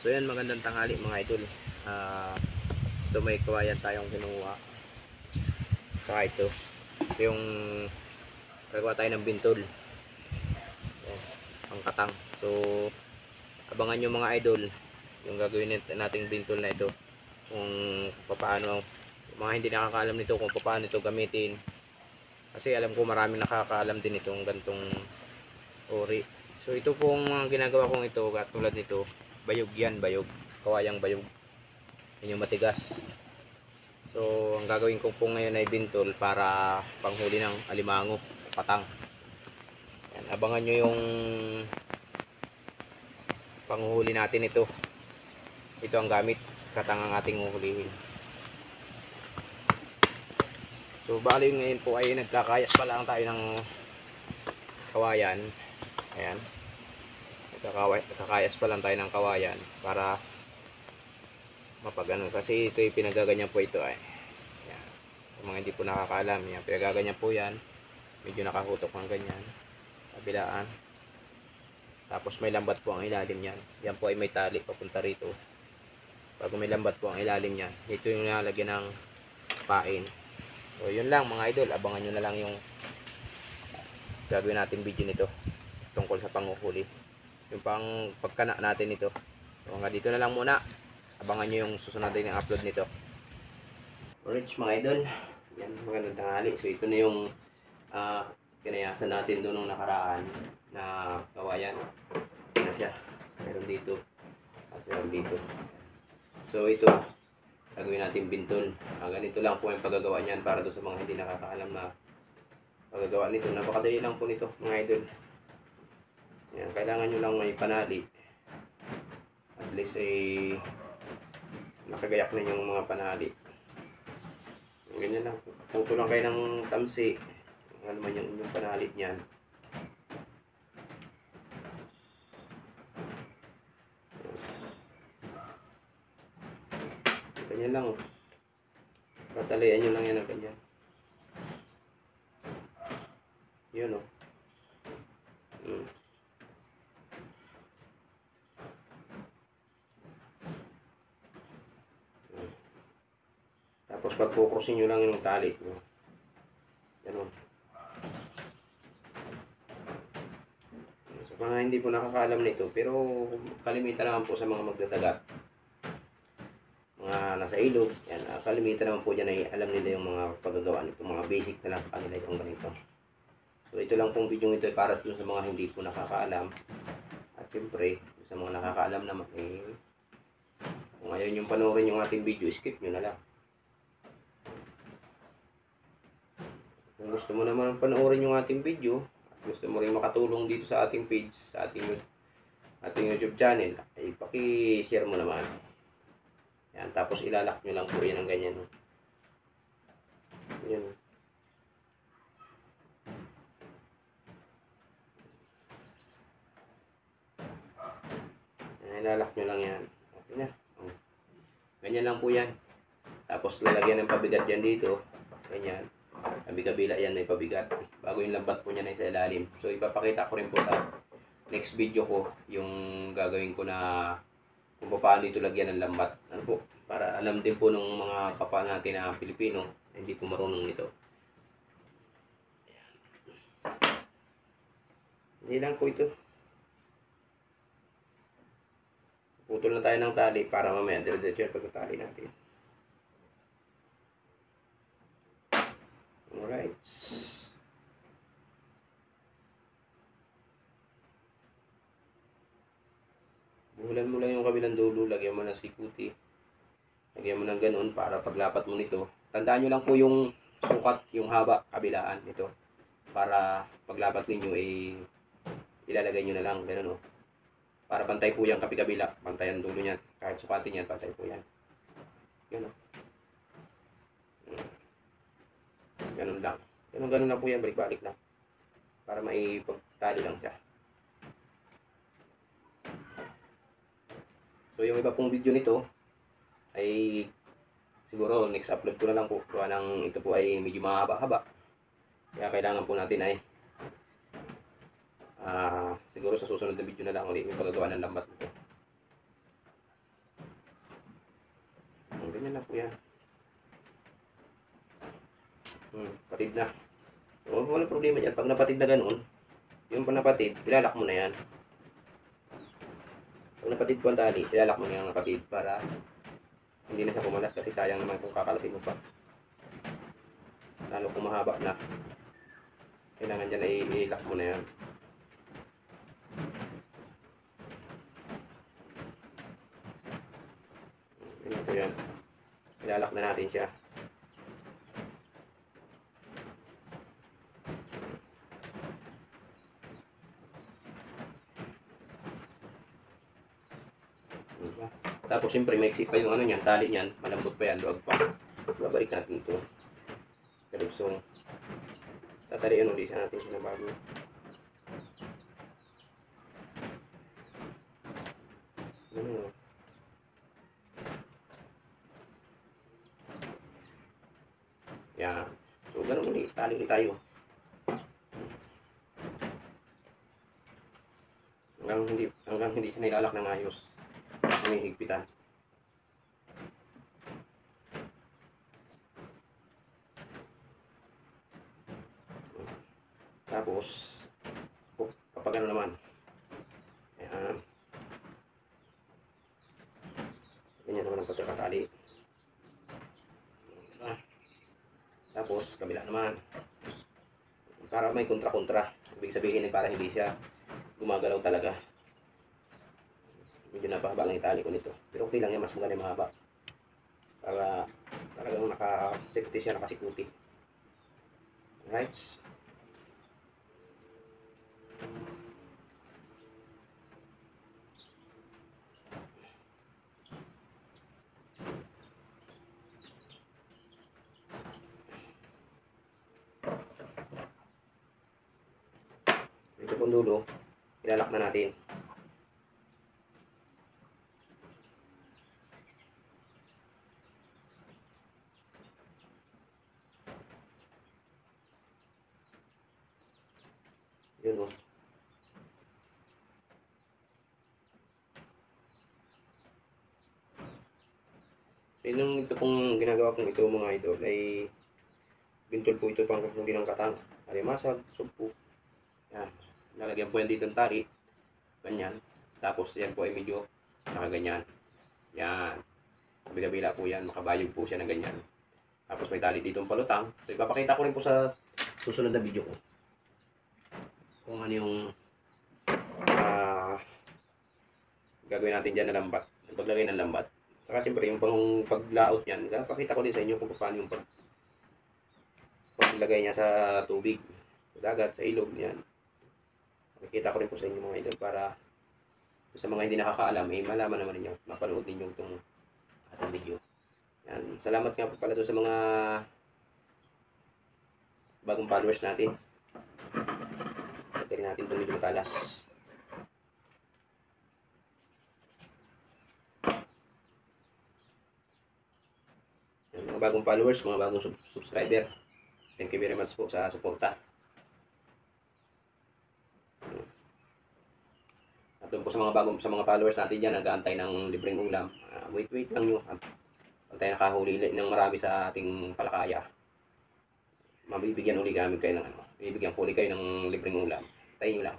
So yan, magandang tanghali mga idol. Ito may kawayan tayong kinuha. Saka ito yung gagawa tayo ng bintol. Yan, ang katang. So abangan nyo mga idol yung gagawin nating bintol na ito. Kung paano, mga hindi nakakaalam nito kung paano ito gamitin. Kasi alam ko maraming nakakaalam din itong gantong ori. So ito pong ginagawa kong ito, katulad nito, bayog yan, bayog. Kawayang bayog. Yan yung matigas. So ang gagawin ko po ngayon ay bintol para panghuli ng alimango, patang. Yan, abangan nyo yung panghuli natin ito. Ito ang gamit, katang ang ating uhulihin. So bali ngayon po ay nagkakayas pa lang tayo ng kawayan. Ayan, nagkakayas pa lang tayo ng kawayan para mapagano, kasi ito yung pinagaganyan po ito ay. Yan. Yung mga hindi po nakakaalam, yan, pinagaganyan po yan. Medyo nakahutok ng ganyan, kabilaan. Tapos may lambat po ang ilalim yan. Yan po ay may tali papunta rito. Bago may lambat po ang ilalim yan, ito yung nalagyan ng pain. So yun lang mga idol, abangan nyo na lang yung gagawin natin video nito tungkol sa panguhuli, yung pang pagkana natin ito. So hanggang dito na lang muna. Abangan nyo yung susunod din ng upload nito. Alright mga idol, yan, magandang tanghali. So ito na yung kinayasan natin doon nung nakaraan na kawayan. Ito na siya, meron dito at meron dito. So ito, gagawin natin bintol. Ganito lang po yung paggagawa niyan para doon sa mga hindi nakakaalam na paggagawa nito. Napakadali lang po nito mga idol. Yan, kailangan nyo lang may panali. At least ay nakagayak na yung mga panali. Ganyan lang. Puto lang kayo ng tamsi. Ano man yung inyong panali niyan. Ganyan lang. Patalian nyo lang yan ng ganyan. Yun o. Tapos pag-focusin nyo lang yung tali. Ganun. So mga hindi po nakakaalam nito, pero kalimitan naman po sa mga magdadagat. Mga nasa ilog, yan, kalimitan naman po dyan ay alam nila yung mga paggagawa nito. Mga basic na lang sa kanila itong ganito. So ito lang pong video ito para sa mga hindi po nakakaalam. At syempre, sa mga nakakaalam naman, kung ayaw yung panoorin yung ating video, skip nyo na lang. Kung gusto mo naman panoorin yung ating video, at gusto mo rin makatulong dito sa ating page, sa ating YouTube channel, ay paki-share mo naman. Yan, tapos ilalak nyo lang po yan ng ganyan. Yan. Ilalak nyo lang yan. Okay na. Ganyan lang po yan. Tapos lalagyan ng pabigat yan dito. Ganyan. Kabila yan may pabigat. Bago yung lambat po niya na sa ilalim. So ipapakita ko rin po sa next video ko yung gagawin ko na kung paano ito lagyan ng lambat. Ano po? Para alam din po ng mga kapwa natin na Pilipino na hindi po marunong nito. Hindi lang po ito. Putol na tayo ng tali para mamaya dire-diretso yung pagkatali natin. Alright. Buhulan mo lang yung kabilang dulo, lagyan mo ng sikuti. Lagyan mo ng ganun para paglapat mo nito. Tandaan nyo lang po yung sukat, yung haba, kabilaan nito. Para paglapat ninyo ay ilalagay nyo na lang, ganun o. Para pantay po yan kabi-kabila, pantay ang dulo niyan. Kahit sukatin yan, pantay po yan. Ganun o. Ganun lang. Ganun lang po yan, balik-balik lang. Para maipagtali lang siya. So yung iba pong video nito ay siguro next upload ko na lang po. Kaya nang ito po ay medyo mahaba-haba. Kaya kailangan po natin ay siguro sa susunod na video na lang ulit yung paggagawa ng lambat nito. Ganyan na po yan. Patid na. O, walang problema dyan. Pag napatid na ganoon, yung pag napatid, ilalak mo na yan. Pag napatid po ang tali, ilalak mo na yung napatid para hindi na siya kumalas kasi sayang naman kung kakalasin mo pa. Lalo kung mahaba na. Kailangan dyan ay ilak mo na yan. Ganyan po yan. Ilalak na natin siya. Tapos siyempre may pa yung ano niyan, tali niyan, malambot pa yan, luwag pa. Babalik natin ito. Kalusong. Tatalian ulit natin siya na bago. Ano? Yan. So ganun ulit, tali ulit tayo. Hanggang hindi siya nilalak ng ayos. May higpitan. Tapos kapag ano naman, ayan, ganyan naman ang pagkakatali. Tapos kabila naman, para may kontra-kontra, ibig sabihin para hindi siya gumagalaw talaga. Medyo napahaba lang itali ko nito. Pero okay lang yan, mas maganda yung mahaba. Para talagang naka-safety siya, nakasikuti. Alright. Ito pong dulo, ilalak na natin. Yun o. Ito pong ginagawa kong ito mga idol ay bintol po ito pang huli ng katang. Alimasag, sumpo. Yan. Nalagyan po yan dito ng tali. Ganyan. Tapos yan po ay medyo nakaganyan. Yan. Kabila-bila po yan. Makabayog po siya ng ganyan. Tapos may tali dito ng palutang. So ipapakita ko rin po sa susunod na video ko kung ano yung gagawin natin dyan na lambat. Paglagay ng lambat. Saka siyempre yung pag-layout niyan, pakita ko din sa inyo kung paano yung paglagay niya sa tubig, sa dagat, sa ilog niyan. Pakita ko rin po sa inyo mga idol para sa mga hindi nakakaalam, eh malaman naman ninyo, mapanood ninyo itong ating video. Yan. Salamat nga po pala doon sa mga bagong followers natin. Pagkain natin itong medyo matalas. Mga bagong followers, mga bagong subscriber. Thank you very much po sa suporta. At doon po sa mga followers natin diyan nag-aantay ng libreng ulam. Wait lang nyo. Pag tayo nakahuli ng marami sa ating palakaya, mabibigyan uli kami kayo ng bibigyan po uli kayo ng libreng ulam. Tayo nyo lang.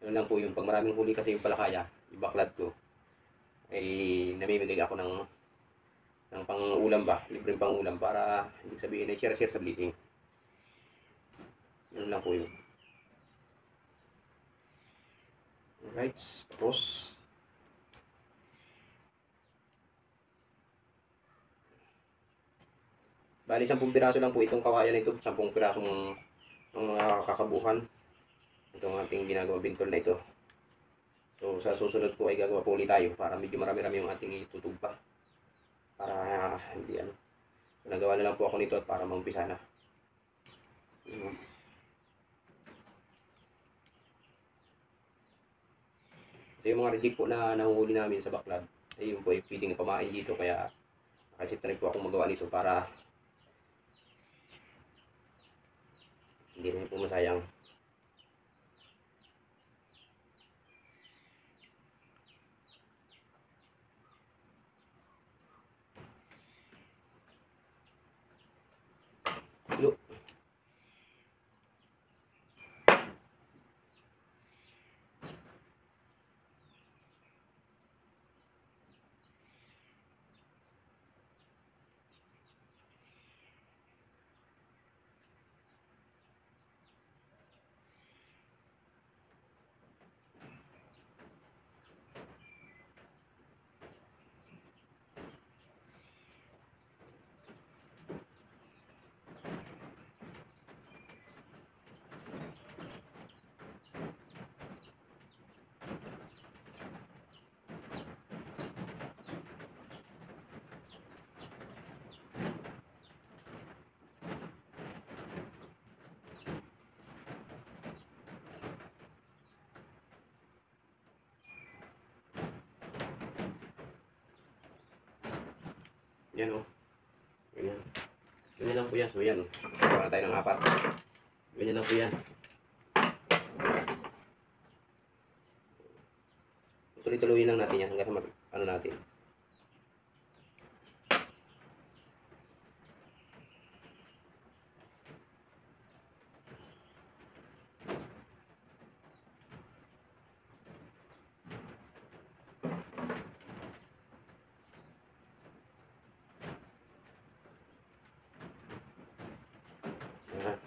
Yun lang po yung pag maraming huli kasi yung palakaya, yung baklad ko, ay namimigay ako ng pang-ulam ba, libreng pang-ulam para hindi sabihin ay share sa blessing. Yun lang po yun. Alright, tapos bali 10 piraso lang po itong kawayan nito, 10 pirasong mga kakabuhan itong ating ginagawa bintol na ito. So sa susunod po ay gagawa po ulit tayo para medyo marami-rami yung ating itutug pa. Para hindi ano. Nagawa na lang po ako nito at para maumpisa na. Kasi yung mga reject po na nahuhuli namin sa baklad, ay yun po ay pwedeng pamain dito kaya nakasip na rin po ako magawa nito para hindi rin po masayang. Yan o. Ganyan. Ganyan lang po yan. So yan. Para tayo ng 4. Ganyan lang po yan. Tuloy-tuloyin lang natin yan hanggang sa ano natin. Ayan.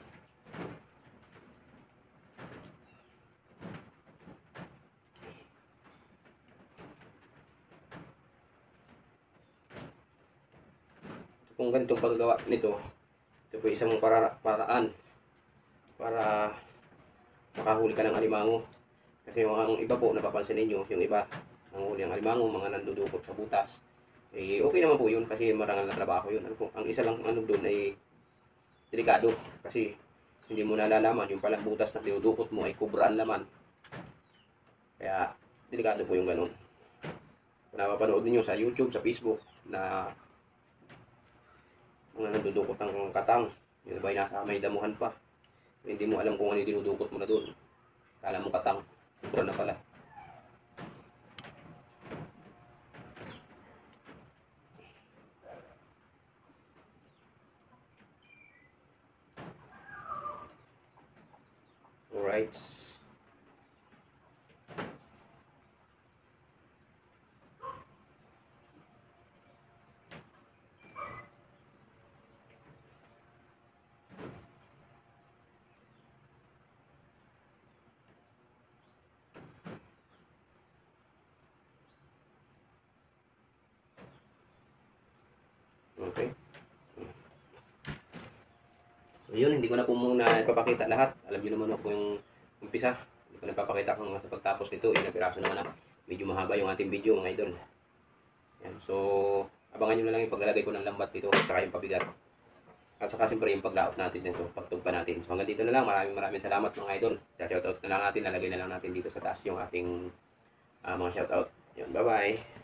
Kung ganitong paggawa nito, ito po isang paraan para makahuli ka ng alimango. Kasi ang iba po, napapansin ninyo, yung iba nanghuli ng alimango, mga nandudukot sa butas. Eh, okay naman po yun kasi marangal na trabaho yun. Ang isa lang ano doon ay delikado kasi hindi mo nalalaman yung palang butas na dinudukot mo ay kubraan laman. Kaya delikado po yung ganun. Kung napapanood niyo sa YouTube, sa Facebook na mga nandudukot ng katang, yung iba ay nasa may damuhan pa. Hindi mo alam kung ano yung dinudukot mo na doon. Kala mo katang, kubra na pala. Alright. Okay. So yun, hindi ko na po muna ipapakita lahat. Alam niyo naman ako yung umpisa. Hindi ko na ipapakita kung sa pagtapos nito. Ilang piraso naman na. Medyo mahaba yung ating video mga idol. Yan. So, abangan nyo na lang yung paglalagay ko ng lambat dito at saka yung pabigat. At saka siyempre yung paglaot natin nito, pagtugpa natin. So hanggang dito na lang. Maraming salamat mga idol. Sa shoutout na lang natin, lalagay na lang natin dito sa taas yung ating mga shoutout. Yun, bye-bye.